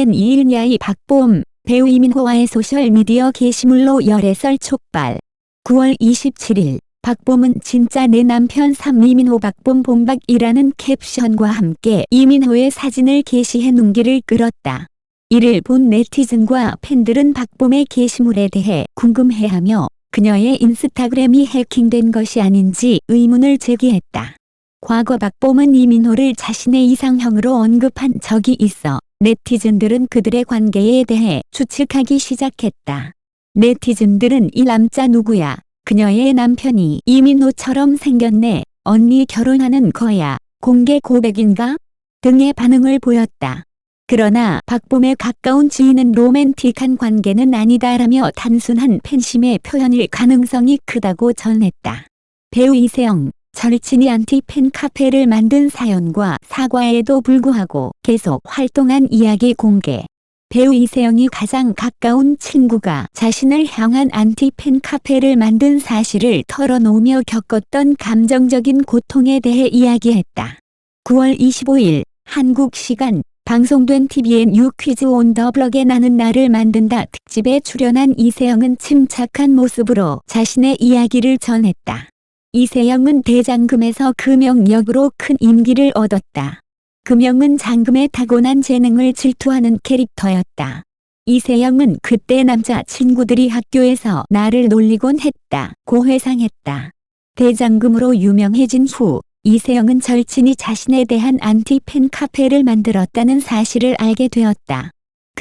지난 2일 야이 박봄, 배우 이민호와의 소셜미디어 게시물로 열애설 촉발. 9월 27일 박봄은 진짜 내 남편 3 이민호 박봄 봄박이라는 캡션과 함께 이민호의 사진을 게시해 눈길을 끌었다. 이를 본 네티즌과 팬들은 박봄의 게시물에 대해 궁금해하며 그녀의 인스타그램이 해킹된 것이 아닌지 의문을 제기했다. 과거 박봄은 이민호를 자신의 이상형으로 언급한 적이 있어 네티즌들은 그들의 관계에 대해 추측하기 시작했다. 네티즌들은 이 남자 누구야? 그녀의 남편이 이민호처럼 생겼네. 언니 결혼하는 거야. 공개 고백인가? 등의 반응을 보였다. 그러나 박봄의 가까운 지인은 로맨틱한 관계는 아니다라며 단순한 팬심의 표현일 가능성이 크다고 전했다. 배우 이세영, 절친이 안티 팬카페를 만든 사연과 사과에도 불구하고 계속 활동한 이야기 공개. 배우 이세영이 가장 가까운 친구가 자신을 향한 안티 팬카페를 만든 사실을 털어놓으며 겪었던 감정적인 고통에 대해 이야기했다. 9월 25일 한국 시간 방송된 TVN U 퀴즈 온 더 블럭의 나는 나를 만든다 특집에 출연한 이세영은 침착한 모습으로 자신의 이야기를 전했다. 이세영은 대장금에서 금영 역으로 큰 인기를 얻었다. 금영은 장금의 타고난 재능을 질투하는 캐릭터였다. 이세영은 그때 남자 친구들이 학교에서 나를 놀리곤 했다 고 회상했다. 대장금으로 유명해진 후 이세영은 절친이 자신에 대한 안티 팬카페를 만들었다는 사실을 알게 되었다.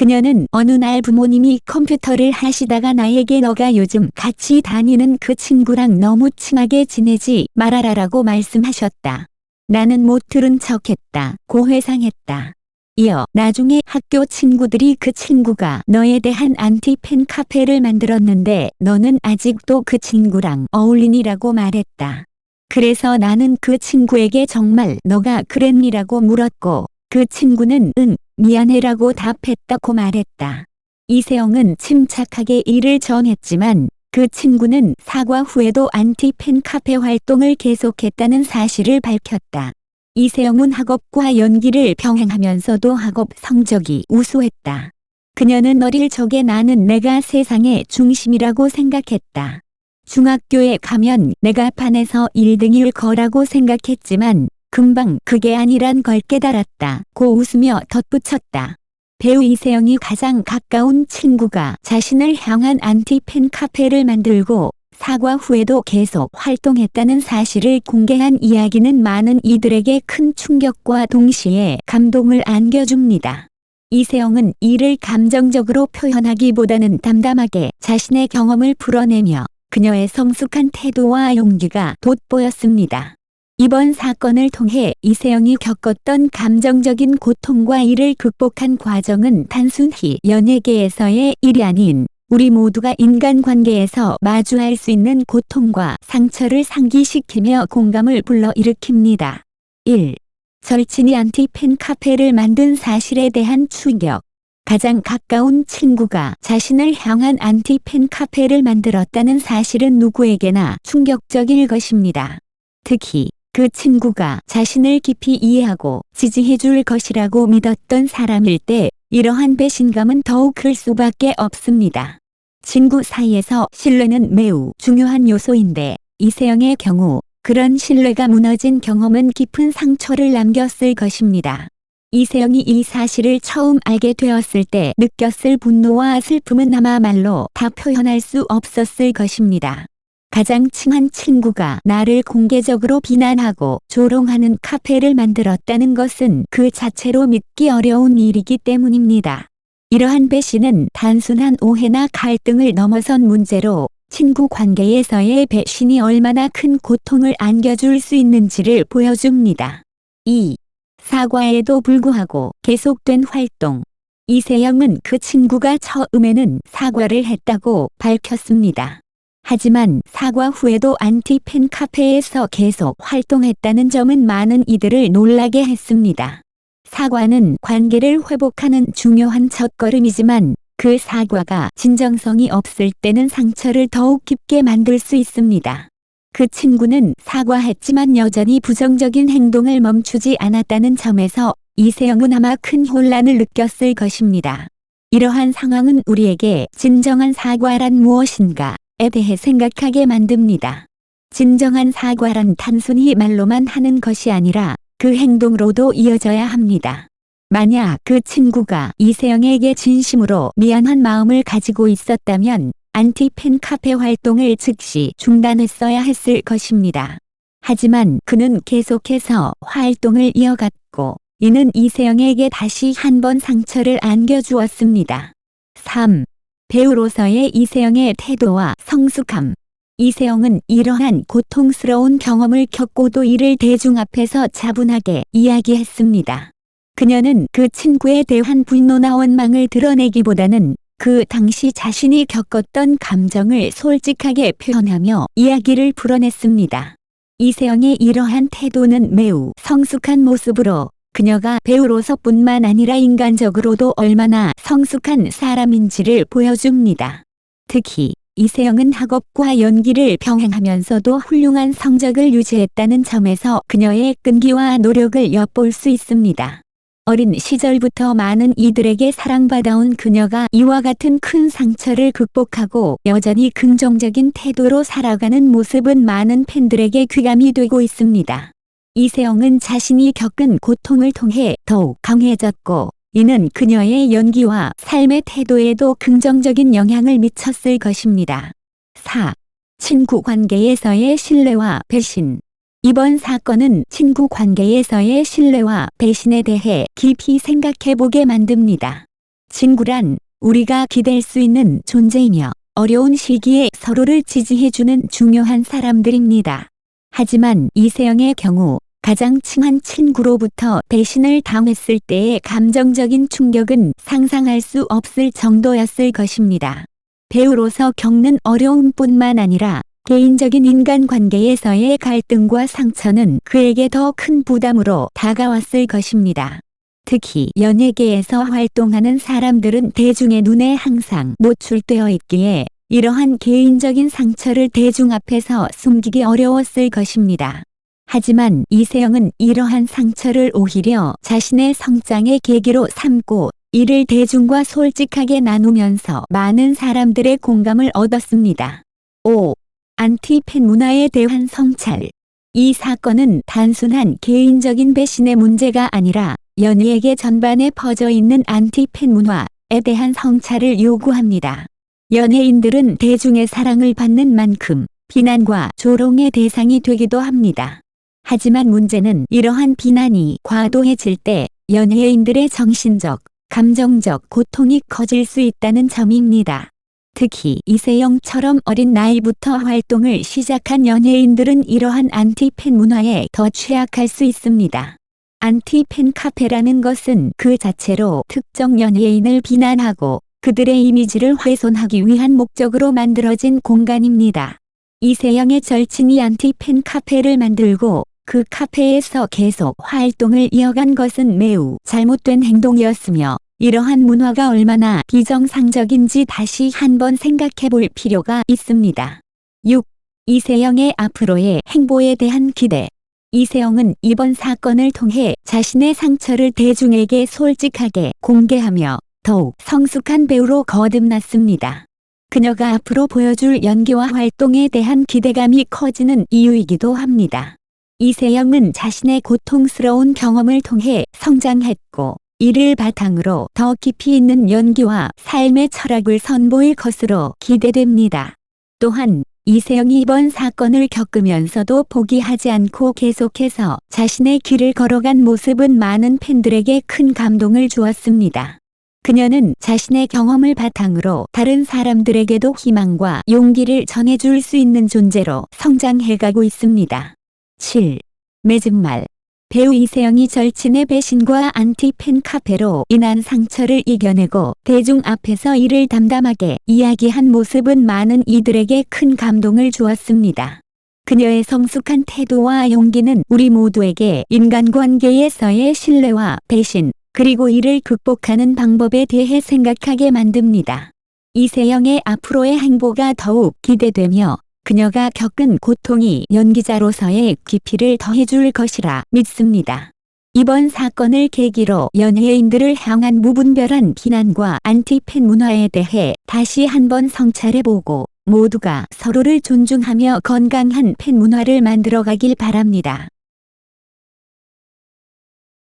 그녀는 어느 날 부모님이 컴퓨터를 하시다가 나에게 너가 요즘 같이 다니는 그 친구랑 너무 친하게 지내지 말아라라고 말씀하셨다. 나는 못 들은 척했다 고 회상했다. 이어 나중에 학교 친구들이 그 친구가 너에 대한 안티 팬카페를 만들었는데 너는 아직도 그 친구랑 어울리니라고 말했다. 그래서 나는 그 친구에게 정말 너가 그랬니라고 물었고 그 친구는 응, 미안해라고 답했다고 말했다. 이세영은 침착하게 이를 전했지만 그 친구는 사과 후에도 안티 팬카페 활동을 계속했다는 사실을 밝혔다. 이세영은 학업과 연기를 병행하면서도 학업 성적이 우수했다. 그녀는 어릴 적에 나는 내가 세상의 중심이라고 생각했다. 중학교에 가면 내가 반에서 1등일 거라고 생각했지만 금방 그게 아니란 걸 깨달았다 고 웃으며 덧붙였다. 배우 이세영이 가장 가까운 친구가 자신을 향한 안티 팬카페를 만들고 사과 후에도 계속 활동했다는 사실을 공개한 이야기는 많은 이들에게 큰 충격과 동시에 감동을 안겨줍니다. 이세영은 이를 감정적으로 표현하기보다는 담담하게 자신의 경험을 풀어내며 그녀의 성숙한 태도와 용기가 돋보였습니다. 이번 사건을 통해 이세영이 겪었던 감정적인 고통과 이를 극복한 과정은 단순히 연예계에서의 일이 아닌 우리 모두가 인간관계에서 마주할 수 있는 고통과 상처를 상기시키며 공감을 불러일으킵니다. 1. 절친이 안티 팬카페를 만든 사실에 대한 충격. 가장 가까운 친구가 자신을 향한 안티 팬카페를 만들었다는 사실은 누구에게나 충격적일 것입니다. 특히 그 친구가 자신을 깊이 이해하고 지지해줄 것이라고 믿었던 사람일 때 이러한 배신감은 더욱 클 수밖에 없습니다. 친구 사이에서 신뢰는 매우 중요한 요소인데 이세영의 경우 그런 신뢰가 무너진 경험은 깊은 상처를 남겼을 것입니다. 이세영이 이 사실을 처음 알게 되었을 때 느꼈을 분노와 슬픔은 아마 말로 다 표현할 수 없었을 것입니다. 가장 친한 친구가 나를 공개적으로 비난하고 조롱하는 카페를 만들었다는 것은 그 자체로 믿기 어려운 일이기 때문입니다. 이러한 배신은 단순한 오해나 갈등을 넘어선 문제로 친구 관계에서의 배신이 얼마나 큰 고통을 안겨줄 수 있는지를 보여줍니다. 2. 사과에도 불구하고 계속된 활동. 이세영은 그 친구가 처음에는 사과를 했다고 밝혔습니다. 하지만 사과 후에도 안티 팬카페에서 계속 활동했다는 점은 많은 이들을 놀라게 했습니다. 사과는 관계를 회복하는 중요한 첫걸음이지만 그 사과가 진정성이 없을 때는 상처를 더욱 깊게 만들 수 있습니다. 그 친구는 사과했지만 여전히 부정적인 행동을 멈추지 않았다는 점에서 이세영은 아마 큰 혼란을 느꼈을 것입니다. 이러한 상황은 우리에게 진정한 사과란 무엇인가에 대해 생각하게 만듭니다. 진정한 사과란 단순히 말로만 하는 것이 아니라 그 행동으로도 이어져야 합니다. 만약 그 친구가 이세영에게 진심으로 미안한 마음을 가지고 있었다면 안티팬 카페 활동을 즉시 중단했어야 했을 것입니다. 하지만 그는 계속해서 활동을 이어갔고 이는 이세영에게 다시 한 번 상처를 안겨주었습니다. 3. 배우로서의 이세영의 태도와 성숙함. 이세영은 이러한 고통스러운 경험을 겪고도 이를 대중 앞에서 차분하게 이야기했습니다. 그녀는 그 친구에 대한 분노나 원망을 드러내기보다는 그 당시 자신이 겪었던 감정을 솔직하게 표현하며 이야기를 풀어냈습니다. 이세영의 이러한 태도는 매우 성숙한 모습으로 그녀가 배우로서뿐만 아니라 인간적으로도 얼마나 성숙한 사람인지를 보여줍니다. 특히 이세영은 학업과 연기를 병행하면서도 훌륭한 성적을 유지했다는 점에서 그녀의 끈기와 노력을 엿볼 수 있습니다. 어린 시절부터 많은 이들에게 사랑받아온 그녀가 이와 같은 큰 상처를 극복하고 여전히 긍정적인 태도로 살아가는 모습은 많은 팬들에게 귀감이 되고 있습니다. 이세영은 자신이 겪은 고통을 통해 더욱 강해졌고 이는 그녀의 연기와 삶의 태도에도 긍정적인 영향을 미쳤을 것입니다. 4. 친구 관계에서의 신뢰와 배신. 이번 사건은 친구 관계에서의 신뢰와 배신에 대해 깊이 생각해보게 만듭니다. 친구란 우리가 기댈 수 있는 존재이며 어려운 시기에 서로를 지지해주는 중요한 사람들입니다. 하지만 이세영의 경우 가장 친한 친구로부터 배신을 당했을 때의 감정적인 충격은 상상할 수 없을 정도였을 것입니다. 배우로서 겪는 어려움뿐만 아니라 개인적인 인간관계에서의 갈등과 상처는 그에게 더 큰 부담으로 다가왔을 것입니다. 특히 연예계에서 활동하는 사람들은 대중의 눈에 항상 노출되어 있기에 이러한 개인적인 상처를 대중 앞에서 숨기기 어려웠을 것입니다. 하지만 이세영은 이러한 상처를 오히려 자신의 성장의 계기로 삼고 이를 대중과 솔직하게 나누면서 많은 사람들의 공감을 얻었습니다. 5. 안티팬 문화에 대한 성찰. 이 사건은 단순한 개인적인 배신의 문제가 아니라 연예계 전반에 퍼져 있는 안티팬 문화에 대한 성찰을 요구합니다. 연예인들은 대중의 사랑을 받는 만큼 비난과 조롱의 대상이 되기도 합니다. 하지만 문제는 이러한 비난이 과도해질 때 연예인들의 정신적, 감정적 고통이 커질 수 있다는 점입니다. 특히 이세영처럼 어린 나이부터 활동을 시작한 연예인들은 이러한 안티팬 문화에 더 취약할 수 있습니다. 안티팬 카페라는 것은 그 자체로 특정 연예인을 비난하고 그들의 이미지를 훼손하기 위한 목적으로 만들어진 공간입니다. 이세영의 절친이 안티팬 카페를 만들고 그 카페에서 계속 활동을 이어간 것은 매우 잘못된 행동이었으며 이러한 문화가 얼마나 비정상적인지 다시 한번 생각해 볼 필요가 있습니다. 6. 이세영의 앞으로의 행보에 대한 기대. 이세영은 이번 사건을 통해 자신의 상처를 대중에게 솔직하게 공개하며 더욱 성숙한 배우로 거듭났습니다. 그녀가 앞으로 보여줄 연기와 활동에 대한 기대감이 커지는 이유이기도 합니다. 이세영은 자신의 고통스러운 경험을 통해 성장했고 이를 바탕으로 더 깊이 있는 연기와 삶의 철학을 선보일 것으로 기대됩니다. 또한 이세영이 이번 사건을 겪으면서도 포기하지 않고 계속해서 자신의 길을 걸어간 모습은 많은 팬들에게 큰 감동을 주었습니다. 그녀는 자신의 경험을 바탕으로 다른 사람들에게도 희망과 용기를 전해줄 수 있는 존재로 성장해가고 있습니다. 7. 맺은 말. 배우 이세영이 절친의 배신과 안티팬 카페로 인한 상처를 이겨내고 대중 앞에서 이를 담담하게 이야기한 모습은 많은 이들에게 큰 감동을 주었습니다. 그녀의 성숙한 태도와 용기는 우리 모두에게 인간관계에서의 신뢰와 배신, 그리고 이를 극복하는 방법에 대해 생각하게 만듭니다. 이세영의 앞으로의 행보가 더욱 기대되며 그녀가 겪은 고통이 연기자로서의 깊이를 더해줄 것이라 믿습니다. 이번 사건을 계기로 연예인들을 향한 무분별한 비난과 안티팬 문화에 대해 다시 한번 성찰해보고 모두가 서로를 존중하며 건강한 팬 문화를 만들어가길 바랍니다.